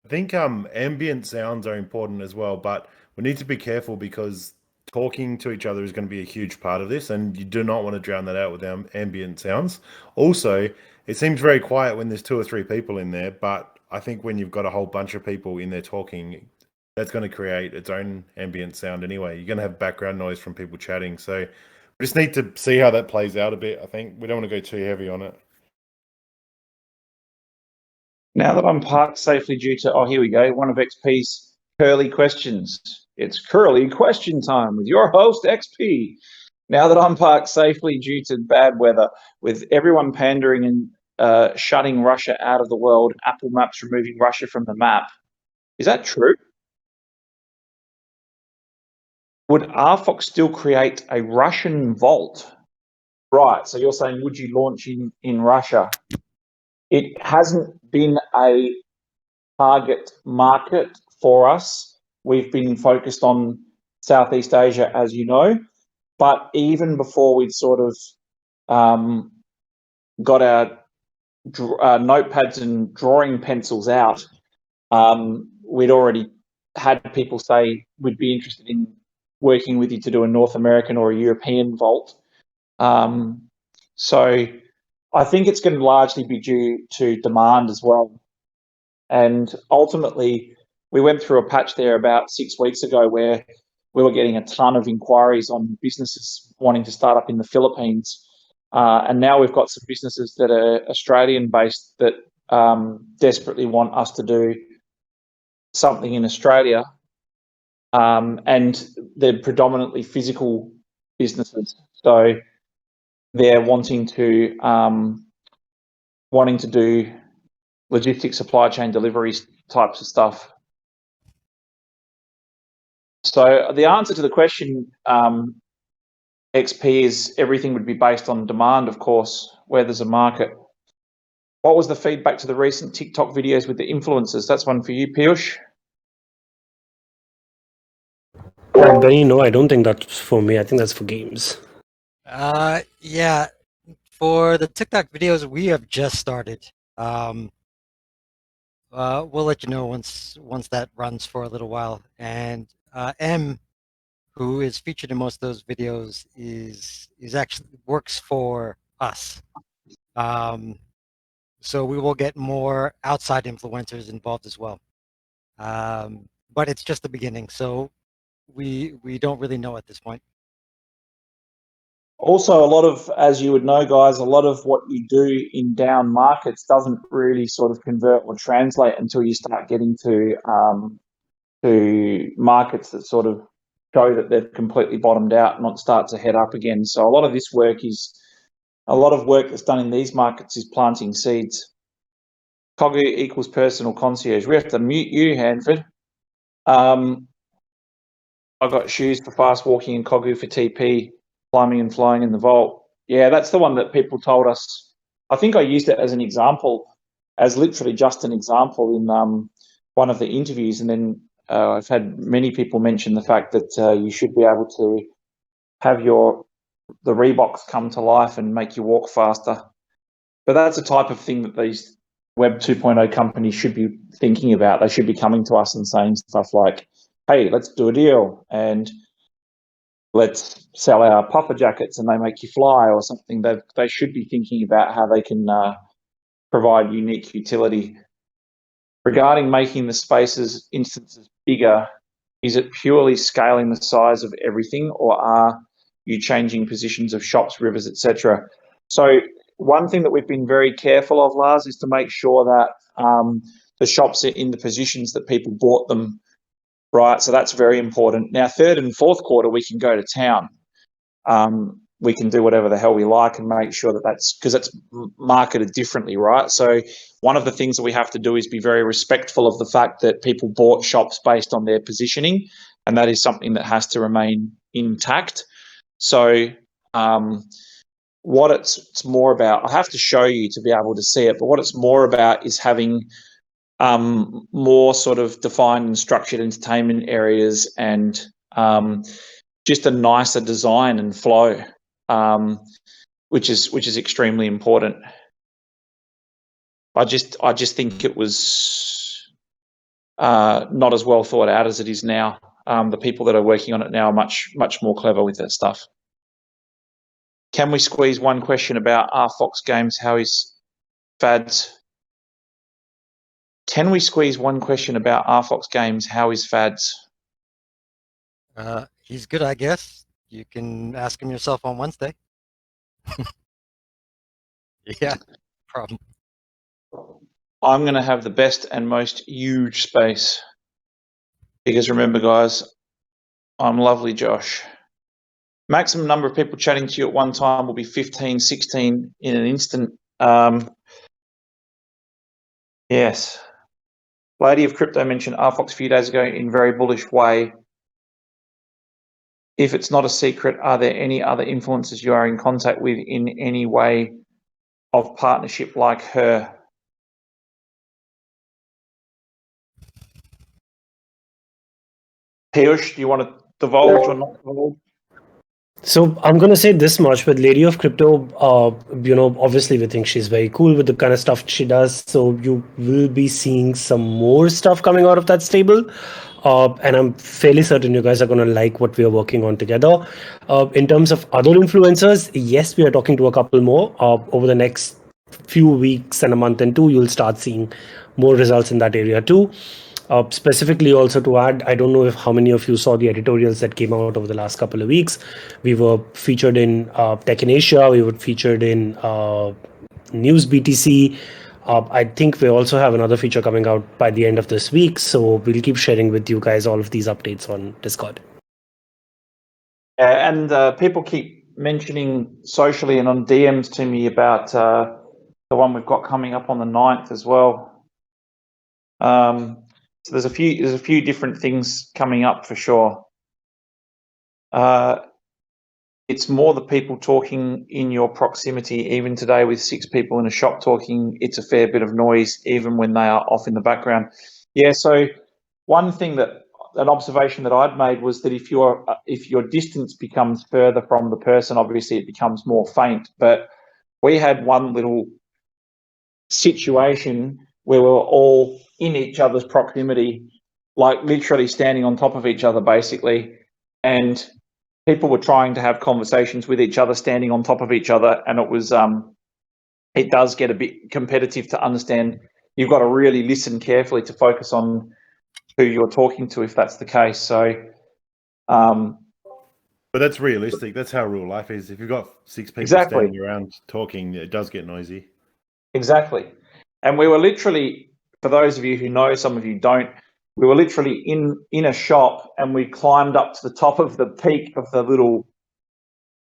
Speaker 9: I think ambient sounds are important as well, but we need to be careful because talking to each other is going to be a huge part of this, and you do not want to drown that out with ambient sounds. Also, it seems very quiet when there's 2 or 3 people in there, but I think when you've got a whole bunch of people in there talking, that's going to create its own ambient sound anyway. You're going to have background noise from people chatting. So we just need to see how that plays out a bit. I think we don't want to go too heavy on it.
Speaker 3: Now that I'm parked safely due to, here we go, one of XP's Curly questions. It's curly question time with your host, XP. Now that I'm parked safely due to bad weather, with everyone pandering and shutting Russia out of the world, Apple Maps removing Russia from the map. Is that true? Would RFOX still create a Russian vault? Right, so you're saying, would you launch in Russia? It hasn't been a target market for us. We've been focused on Southeast Asia, as you know, but even before we'd sort of got our notepads and drawing pencils out, we'd already had people say we'd be interested in working with you to do a North American or a European vault. So I think it's going to largely be due to demand as well. And ultimately, we went through a patch there about 6 weeks ago where we were getting a ton of inquiries on businesses wanting to start up in the Philippines. And now we've got some businesses that are Australian-based that desperately want us to do something in Australia. And they're predominantly physical businesses. So they're wanting to do logistics, supply chain deliveries types of stuff. So the answer to the question, XP, is everything would be based on demand, of course, where there's a market. What was the feedback to the recent TikTok videos with the influencers? That's one for you, Piyush.
Speaker 10: Benny, no, I don't think that's for me. I think that's for games.
Speaker 7: Yeah. For the TikTok videos, we have just started. We'll let you know once that runs for a little while. And M, who is featured in most of those videos, is actually works for us. So we will get more outside influencers involved as well. But it's just the beginning, so we don't really know at this point.
Speaker 3: Also, a lot of, as you would know, guys, a lot of what you do in down markets doesn't really sort of convert or translate until you start getting to markets that sort of show that they've completely bottomed out and not start to head up again. So a lot of this work that's done in these markets is planting seeds. Kogu equals personal concierge. We have to mute you, Hanford. I've got shoes for fast walking and Kogu for TP, climbing and flying in the vault. Yeah, that's the one that people told us. I think I used it as an example, as literally just an example in one of the interviews. And then I've had many people mention the fact that you should be able to have the Reeboks come to life and make you walk faster. But that's the type of thing that these Web 2.0 companies should be thinking about. They should be coming to us and saying stuff like, hey, let's do a deal and let's sell our puffer jackets and they make you fly or something. They should be thinking about how they can provide unique utility. Regarding making the spaces instances bigger, is it purely scaling the size of everything, or are you changing positions of shops, rivers, etc.? So one thing that we've been very careful of, Lars, is to make sure that the shops are in the positions that people bought them, right? So that's very important. Now, third and fourth quarter, we can go to town. We can do whatever the hell we like and make sure that that's, because it's marketed differently, right? So one of the things that we have to do is be very respectful of the fact that people bought shops based on their positioning, and that is something that has to remain intact. So what it's more about, I have to show you to be able to see it, but what it's more about is having more sort of defined and structured entertainment areas and just a nicer design and flow, which is extremely important. I just think it was not as well thought out as it is now. The people that are working on it now are much more clever with that stuff. Can we squeeze one question about RFOX Games? How is Fads? Can we squeeze one question about RFOX Games? How is Fads?
Speaker 7: He's good, I guess. You can ask him yourself on Wednesday. Yeah, problem.
Speaker 3: I'm going to have the best and most huge space. Because remember, guys, I'm lovely Josh. Maximum number of people chatting to you at one time will be 15, 16 in an instant. Yes. Lady of Crypto mentioned RFOX a few days ago in very bullish way. If it's not a secret, are there any other influencers you are in contact with in any way of partnership like her? Piyush, do you want to divulge or not divulge?
Speaker 10: So I'm going to say this much with Lady of Crypto, obviously we think she's very cool with the kind of stuff she does. So you will be seeing some more stuff coming out of that stable. And I'm fairly certain you guys are going to like what we are working on together. In terms of other influencers, yes, we are talking to a couple more. Over the next few weeks and a month and two, you'll start seeing more results in that area too. Specifically also to add, I don't know if how many of you saw the editorials that came out over the last couple of weeks. We were featured in Tech in Asia. We were featured in News BTC. I think we also have another feature coming out by the end of this week. So we'll keep sharing with you guys all of these updates on Discord.
Speaker 3: And people keep mentioning socially and on DMs to me about the one we've got coming up on the 9th as well. So there's a few different things coming up for sure. It's more the people talking in your proximity. Even today with 6 people in a shop talking, it's a fair bit of noise even when they are off in the background. Yeah, so one thing an observation that I'd made was that if your distance becomes further from the person, obviously it becomes more faint. But we had one little situation where we were all in each other's proximity, like literally standing on top of each other, basically. And people were trying to have conversations with each other, standing on top of each other. And it does get a bit competitive to understand. You've got to really listen carefully to focus on who you're talking to, if that's the case. So,
Speaker 9: but that's realistic. That's how real life is. If you've got 6 people standing around talking, it does get noisy.
Speaker 3: Exactly. And we were literally, for those of you who know, some of you don't, we were literally in a shop and we climbed up to the top of the peak of the little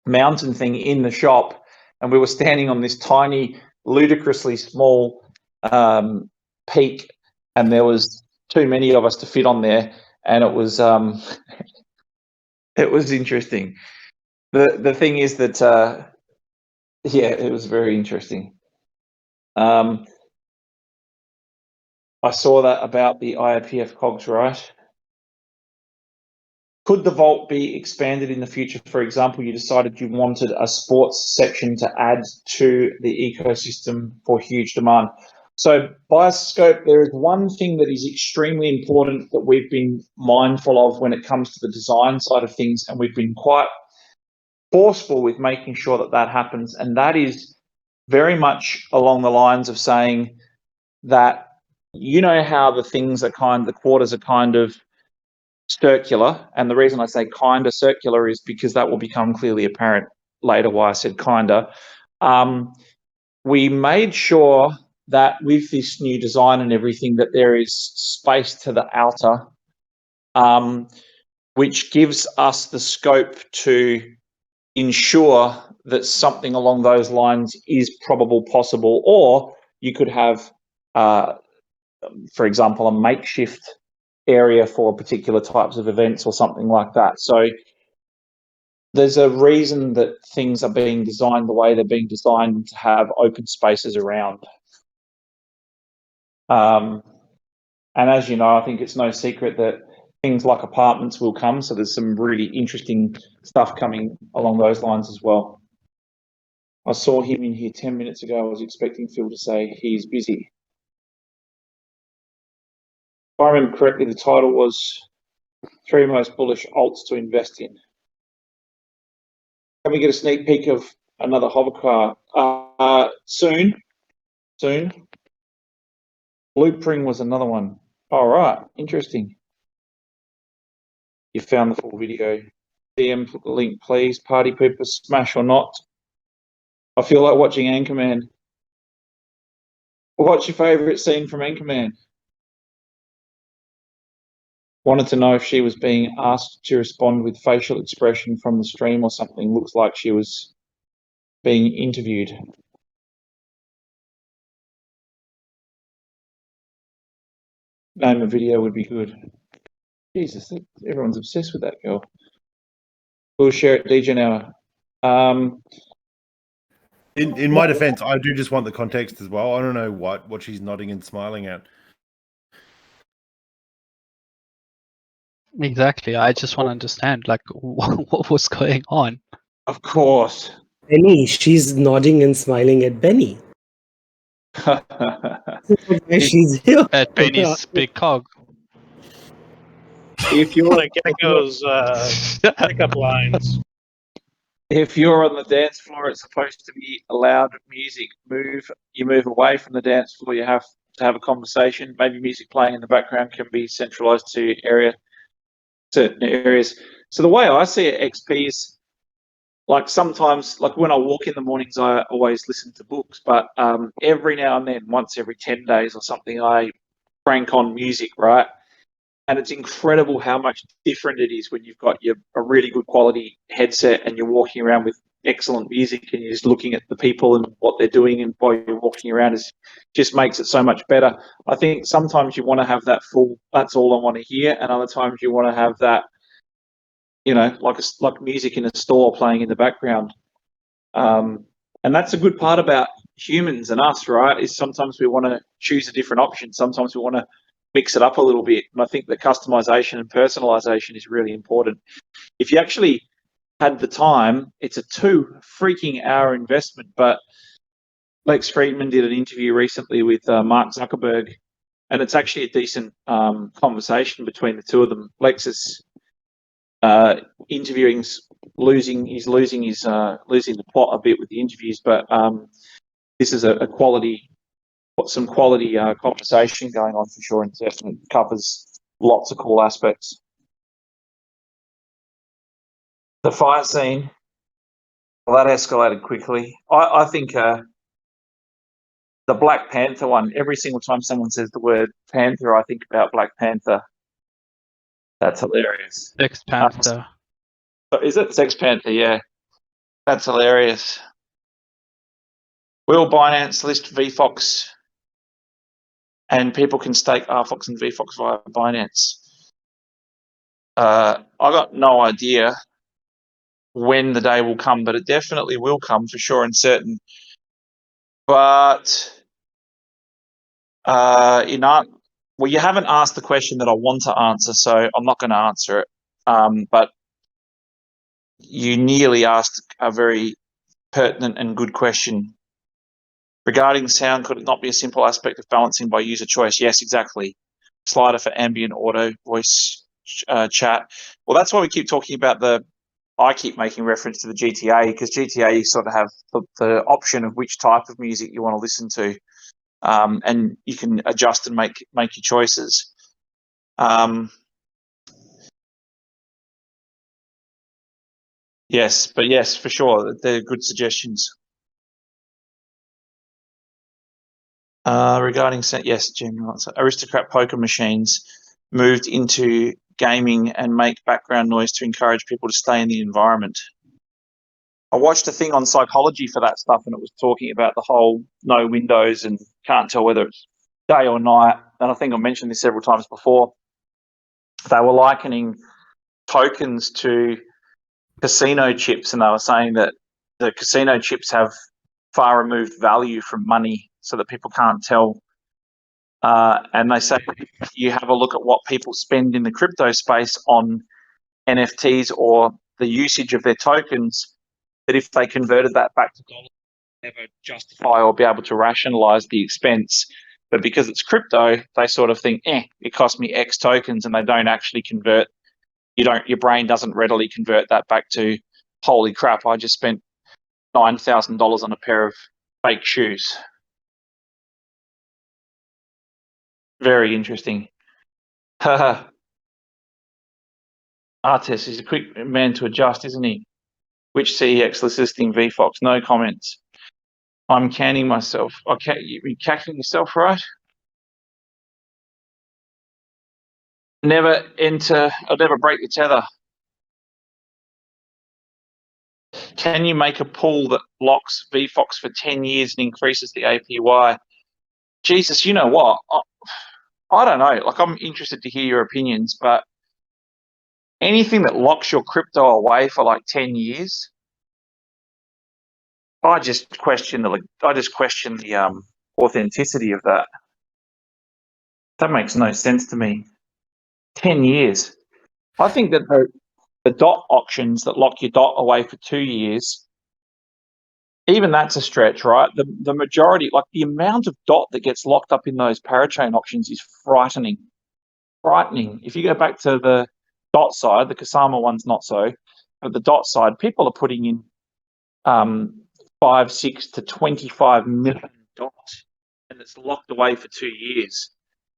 Speaker 3: mountain thing in the shop, and we were standing on this tiny, ludicrously small peak, and there was too many of us to fit on there, and it was it was interesting. The thing is that yeah, it was very interesting. I saw that about the IAPF cogs, right? Could the vault be expanded in the future? For example, you decided you wanted a sports section to add to the ecosystem for huge demand. So by scope, there is one thing that is extremely important that we've been mindful of when it comes to the design side of things, and we've been quite forceful with making sure that that happens, and that is very much along the lines of saying that, you know how the things are the quarters are kind of circular, and the reason I say kind of circular is because that will become clearly apparent later why I said kinda. We made sure that with this new design and everything that there is space to the outer, which gives us the scope to ensure that something along those lines is probable possible, or you could have for example, a makeshift area for particular types of events or something like that. So there's a reason that things are being designed the way they're being designed, to have open spaces around. And as you know, I think it's no secret that things like apartments will come. So there's some really interesting stuff coming along those lines as well. I saw him in here 10 minutes ago. I was expecting Phil to say he's busy. If I remember correctly, the title was 3 most bullish alts to invest in. Can we get a sneak peek of another hover car? Soon. Blueprint was another one. All right, interesting. You found the full video. DM link, please. Party pooper, smash or not. I feel like watching Anchorman. What's your favourite scene from Anchorman? Wanted to know if she was being asked to respond with facial expression from the stream or something. Looks like she was being interviewed. Name a video would be good. Jesus, everyone's obsessed with that girl. We'll share it, DJ now.
Speaker 9: In my defense, I do just want the context as well. I don't know what she's nodding and smiling at.
Speaker 5: Exactly. I just want to understand, like, what was going on.
Speaker 3: Of course.
Speaker 10: Benny, she's nodding and smiling at Benny. She's here.
Speaker 5: At Benny's big cog.
Speaker 3: If you're
Speaker 11: the gecko's pickup lines.
Speaker 3: If you're on the dance floor, it's supposed to be loud music. You move away from the dance floor. You have to have a conversation. Maybe music playing in the background can be centralized to certain areas. So the way I see it, XP, is like sometimes, like when I walk in the mornings, I always listen to books. But every now and then, once every 10 days or something, I crank on music, right? And it's incredible how much different it is when you've got a really good quality headset and you're walking around with excellent music and you're just looking at the people and what they're doing, and while you're walking around just makes it so much better. I think sometimes you want to have that full, that's all I want to hear, and other times you want to have that, you know, like music in a store playing in the background. And that's a good part about humans and us, right? Is sometimes we want to choose a different option. Sometimes we want to mix it up a little bit. And I think that customization and personalization is really important. If you actually had the time, it's a 2 freaking hour investment. But Lex Friedman did an interview recently with Mark Zuckerberg, and it's actually a decent conversation between the two of them. Lex is interviewing, losing the plot a bit with the interviews, but this is some quality conversation going on for sure, and certainly covers lots of cool aspects. The fight scene, well, that escalated quickly. I think the Black Panther one, every single time someone says the word Panther, I think about Black Panther. That's hilarious.
Speaker 5: Sex Panther.
Speaker 3: Is it Sex Panther? Yeah. That's hilarious. Will Binance list VFOX, and people can stake RFOX and VFOX via Binance? I got no idea when the day will come, but it definitely will come for sure and certain. But you haven't asked the question that I want to answer, so I'm not going to answer it. But you nearly asked a very pertinent and good question. Regarding sound, could it not be a simple aspect of balancing by user choice? Yes, exactly. Slider for ambient auto voice chat. Well, that's why we keep talking about I keep making reference to the GTA, because GTA, you sort of have the option of which type of music you want to listen to, and you can adjust and make your choices. Yes, for sure, they're good suggestions. Regarding yes, Jim, aristocrat poker machines moved into gaming and make background noise to encourage people to stay in the environment. I watched a thing on psychology for that stuff, and it was talking about the whole no windows and can't tell whether it's day or night. And I think I mentioned this several times before. They were likening tokens to casino chips, and they were saying that the casino chips have far removed value from money, so that people can't tell. And they say you have a look at what people spend in the crypto space on NFTs or the usage of their tokens, that if they converted that back to dollars, never justify or be able to rationalize the expense. But because it's crypto, they sort of think, it cost me X tokens, and they don't actually convert. Your brain doesn't readily convert that back to, holy crap, I just spent $9,000 on a pair of fake shoes. Very interesting. Artis is a quick man to adjust, isn't he? Which CEX listing VFOX? No comments. I'm canning myself. Okay, you're cacking yourself, right? Never enter or never break the tether. Can you make a pool that locks VFOX for 10 years and increases the APY? Jesus, you know what? I don't know. Like, I'm interested to hear your opinions, but anything that locks your crypto away for like 10 years, I just question the authenticity of that. That makes no sense to me. 10 years. I think that the DOT auctions that lock your DOT away for 2 years, even that's a stretch, right? The majority, like the amount of DOT that gets locked up in those parachain auctions is frightening. Frightening. If you go back to the DOT side, the Kasama one's not so, but the DOT side, people are putting in 5, 6 to 25 million DOT, and it's locked away for 2 years.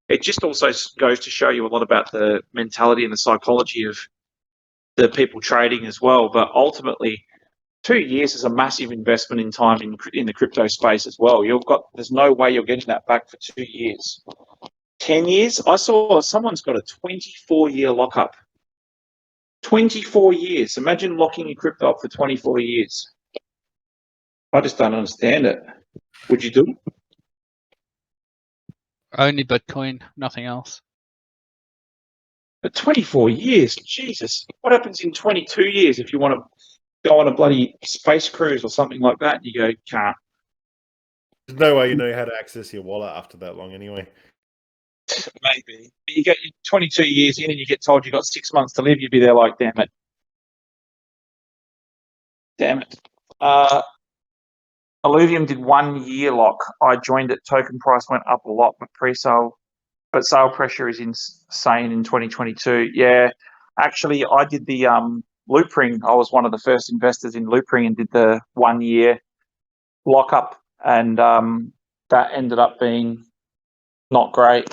Speaker 3: It just also goes to show you a lot about the mentality and the psychology of the people trading as well. But ultimately, 2 years is a massive investment in time in the crypto space as well. There's no way you're getting that back for 2 years. 10 years? I saw someone's got a 24-year lockup. 24 years. Imagine locking your crypto up for 24 years. I just don't understand it. Would you do it?
Speaker 5: Only Bitcoin, nothing else.
Speaker 3: But 24 years, Jesus. What happens in 22 years if you want to go on a bloody space cruise or something like that and you go, can't?
Speaker 9: There's no way you know how to access your wallet after that long anyway.
Speaker 3: Maybe. But you get 22 years in and you get told you've got 6 months to live, you'd be there like, damn it. Damn it. Alluvium did 1 year lock. I joined it. Token price went up a lot, but sale pressure is insane in 2022. Yeah, actually, I did the Loopring. I was one of the first investors in Loopring and did the 1 year lockup, and that ended up being not great.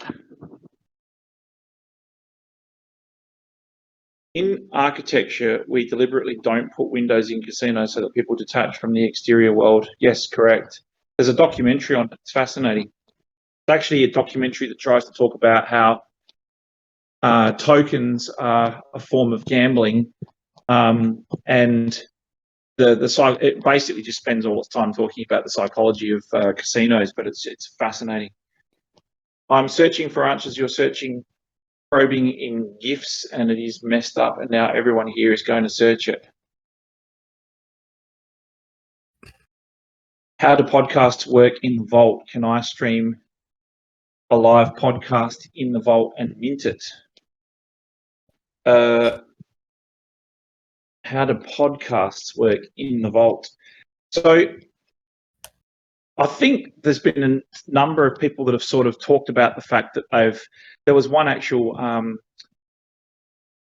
Speaker 3: In architecture, we deliberately don't put windows in casinos so that people detach from the exterior world. Yes, correct. There's a documentary on it. It's fascinating. It's actually a documentary that tries to talk about how tokens are a form of gambling, and it basically just spends all its time talking about the psychology of casinos, but it's fascinating. I'm searching for answers. You're probing in GIFs, and it is messed up, and now everyone here is going to search it. How do podcasts work in the vault? Can I stream a live podcast in the vault and mint it? How do podcasts work in the vault? So I think there's been a number of people that have sort of talked about the fact that there was one actual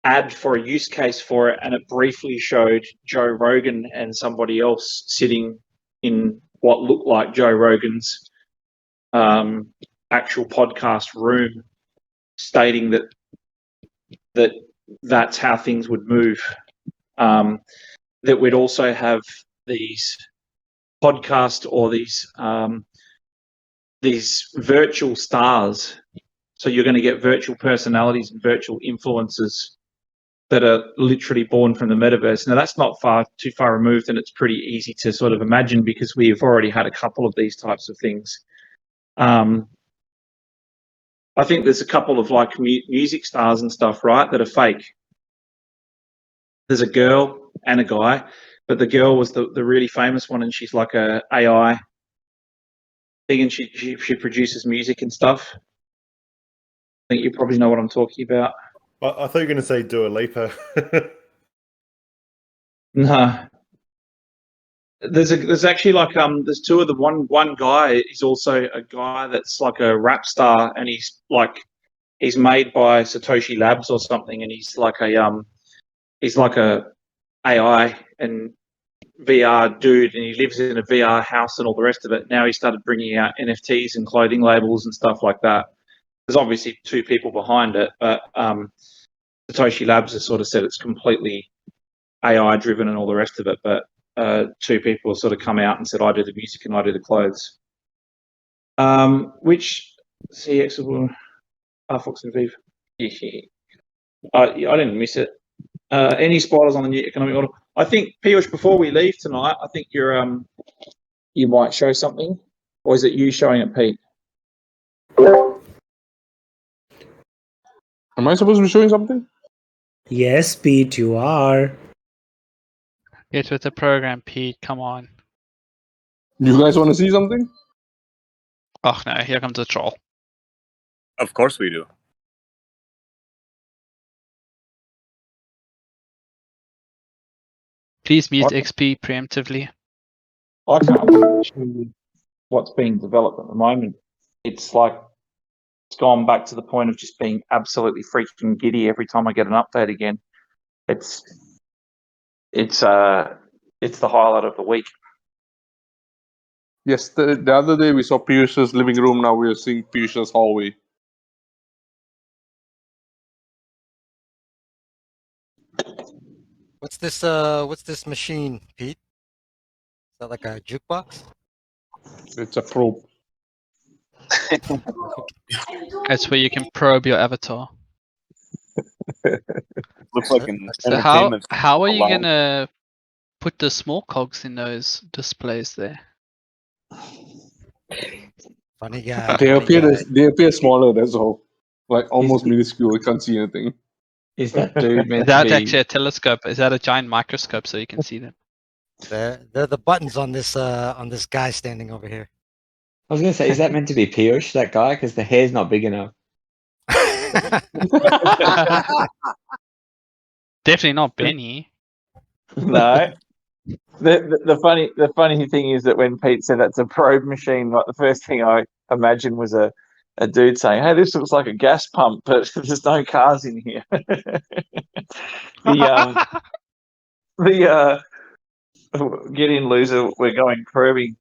Speaker 3: ad for a use case for it, and it briefly showed Joe Rogan and somebody else sitting in what looked like Joe Rogan's actual podcast room, stating that's how things would move. That we'd also have these podcast or these virtual stars. So you're going to get virtual personalities and virtual influencers that are literally born from the metaverse. Now, that's not too far removed, and it's pretty easy to sort of imagine because we've already had a couple of these types of things. I think there's a couple of like music stars and stuff, right, that are fake. There's a girl and a guy, but the girl was the really famous one, and she's like a AI thing, and she produces music and stuff. I think you probably know what I'm talking about.
Speaker 9: I thought you were going to say Dua Lipa.
Speaker 3: No. There's actually like there's two of them. One guy is also a guy that's like a rap star, and he's made by Satoshi Labs or something, and he's like a AI and VR dude, and he lives in a VR house and all the rest of it. Now he started bringing out NFTs and clothing labels and stuff like that. There's obviously two people behind it, but Satoshi Labs has sort of said it's completely AI driven and all the rest of it, but two people have sort of come out and said, I do the music and I do the clothes. Which CX will RFOX and Viv? I didn't miss it. Any spoilers on the new economic model? I think, Piyush, before we leave tonight, I think you might show something, or is it you showing it, Pete?
Speaker 6: Am I supposed to be showing something?
Speaker 10: Yes, Pete, you are.
Speaker 5: Get with the program, Pete. Come on.
Speaker 6: You guys want to see something?
Speaker 5: Oh no, here comes the troll.
Speaker 1: Of course we do.
Speaker 5: Please mute XP preemptively.
Speaker 3: I can't believe what's being developed at the moment. It's like it's gone back to the point of just being absolutely freaking giddy every time I get an update again. It's the highlight of the week.
Speaker 6: Yes, the other day we saw Piyush's living room. Now we are seeing Piyush's hallway.
Speaker 7: What's this machine, Pete? Is that like a jukebox?
Speaker 6: It's a probe.
Speaker 5: That's where you can probe your avatar.
Speaker 1: Looks like an
Speaker 5: So
Speaker 1: entertainment.
Speaker 5: how are you
Speaker 1: lounge.
Speaker 5: gonna put the small cogs in those displays there?
Speaker 7: Funny guy.
Speaker 6: They
Speaker 7: funny guy.
Speaker 6: appear smaller. That's all. Like almost minuscule. You can't see anything.
Speaker 3: Is that dude meant
Speaker 5: Is that
Speaker 3: to be?
Speaker 5: actually a telescope? Is that a giant microscope so you can see them?
Speaker 7: They're the buttons on this guy standing over here.
Speaker 2: I was going to say, is that meant to be Piyush, that guy? Because the hair's not big enough.
Speaker 5: Definitely not Benny.
Speaker 3: No. The funny thing is that when Pete said that's a probe machine, like the first thing I imagined was a dude saying, "Hey, this looks like a gas pump, but there's no cars in here." the get in, loser. We're going probing.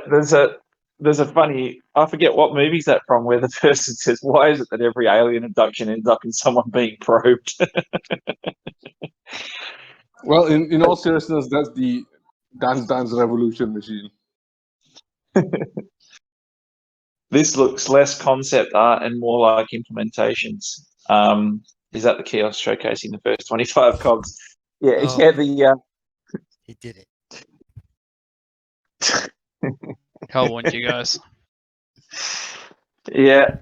Speaker 3: There's a funny, I forget what movie's that from, where the person says, "Why is it that every alien abduction ends up in someone being probed?"
Speaker 6: Well, in all seriousness, that's the Dance Revolution machine.
Speaker 3: This looks less concept art and more like implementations. Is that the kiosk showcasing the first 25 cogs? Yeah,
Speaker 7: Oh.
Speaker 3: yeah.
Speaker 7: He did it.
Speaker 5: Hell want you guys.
Speaker 3: Yeah.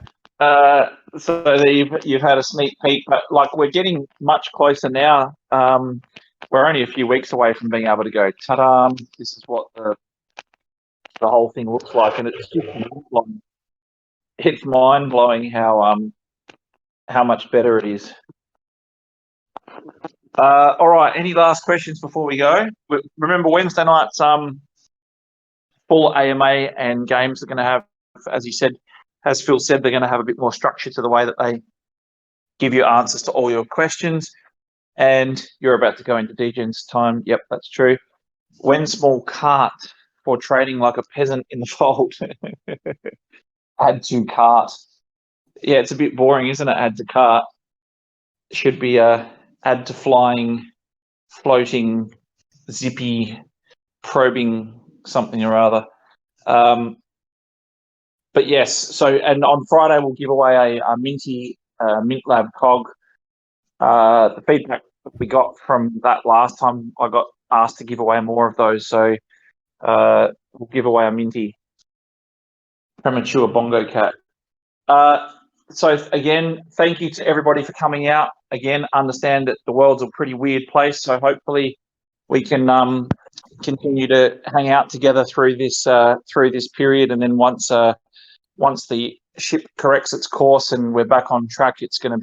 Speaker 3: So there you've had a sneak peek, but like we're getting much closer now. We're only a few weeks away from being able to go, ta-da! This is what the whole thing looks like, and it's just mind-blowing. It's mind-blowing how much better it is. All right. Any last questions before we go? Remember Wednesday night's full AMA and games are going to have, as you said, as Phil said, they're going to have a bit more structure to the way that they give you answers to all your questions. And you're about to go into Degen's time. Yep, that's true. When small cart for trading like a peasant in the fold. Add to cart. Yeah, it's a bit boring, isn't it? Add to cart. Should be add to flying, floating, zippy, probing something or other. But yes, so and on Friday we'll give away a Minty Mint Lab cog. The feedback that we got from that last time, I got asked to give away more of those, so we'll give away a Minty premature bongo cat. So again, thank you to everybody for coming out. Again, understand that the world's a pretty weird place, so hopefully we can continue to hang out together through this period, and then once the ship corrects its course and we're back on track, it's going to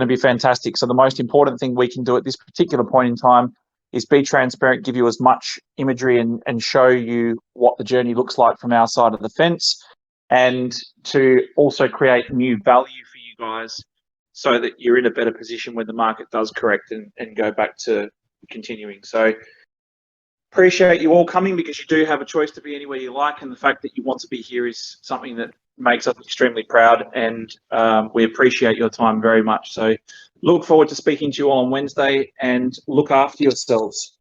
Speaker 3: be fantastic. So the most important thing we can do at this particular point in time is be transparent, give you as much imagery and show you what the journey looks like from our side of the fence, and to also create new value for you guys so that you're in a better position when the market does correct and go back to continuing. So appreciate you all coming, because you do have a choice to be anywhere you like, and the fact that you want to be here is something that makes us extremely proud, and we appreciate your time very much. So look forward to speaking to you all on Wednesday, and look after yourselves.